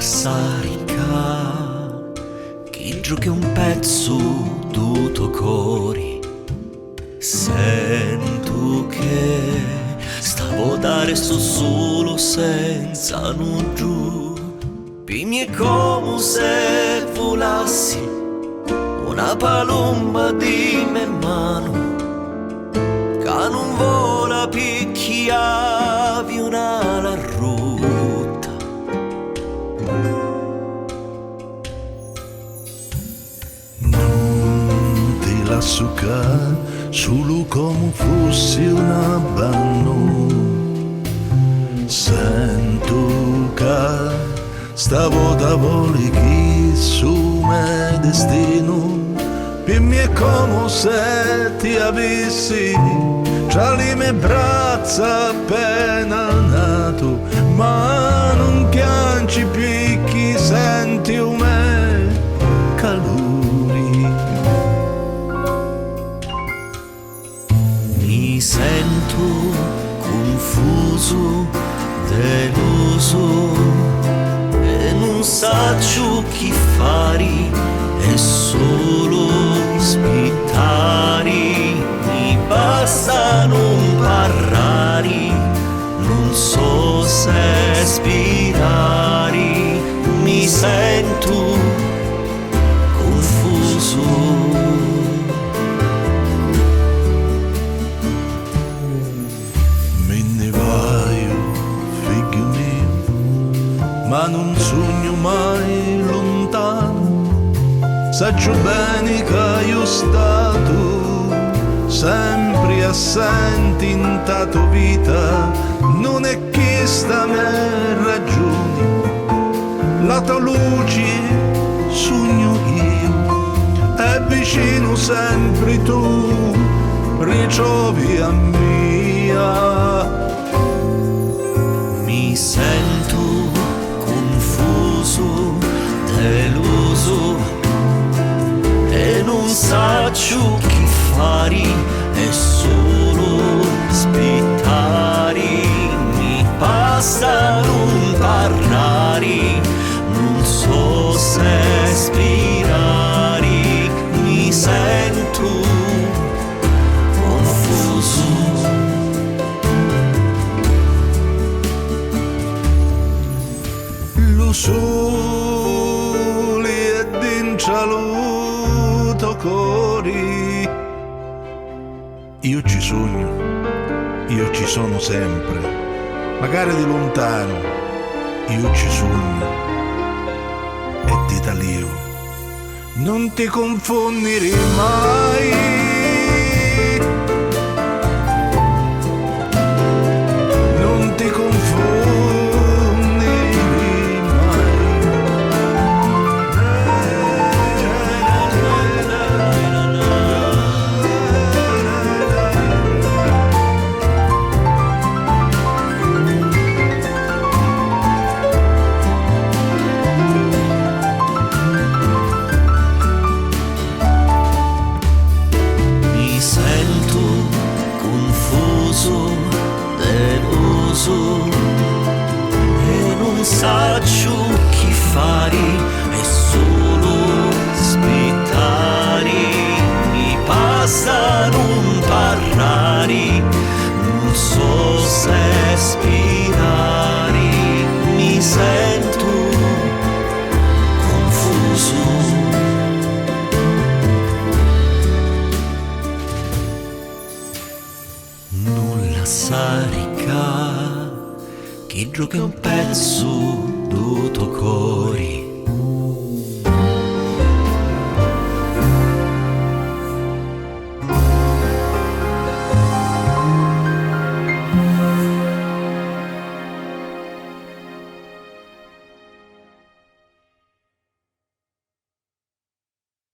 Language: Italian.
Sarica, chi gioca un pezzo du tuo cori. Sento che stavo da resto solo senza giù. Pimi è come se volassi una palomba di me mano, che non vola picchiavi una ruta. Non ti lascio solo come fossi un abbanno. Sento che stavo da voli chi su me destino. Per me è come se ti avessi tra le mie braccia appena nato, ma non chianci picchi, senti un me calori. Mi sento confuso, deluso e non saccio chi fare, è solo aspettare. Mi basta non parlare, non so se ispirare. Mi sento confuso. Ma non sogno mai lontano, saggio bene che io stato sempre assente in ta tua vita. Non è che sta me ragioni, la tua luce sogno io, è vicino sempre tu, ritrovi a mia. Mi sento confuso, deluso e non saccio chi fare, è solo aspettare. Mi basta non parlare, non so se ispirare. Mi sento confuso. Lo sole è dentro lo tuo cuore. Io ci sogno, io ci sono sempre, magari di lontano. Io ci sogno e ti talio. Non ti confondere mai. Non ti deluso e non saccio chi fare, è solo aspettare. Mi basta non parlare, non so se ispirare. Mi sento confuso. Sarica, chi gioca un pezzo du tuo cori.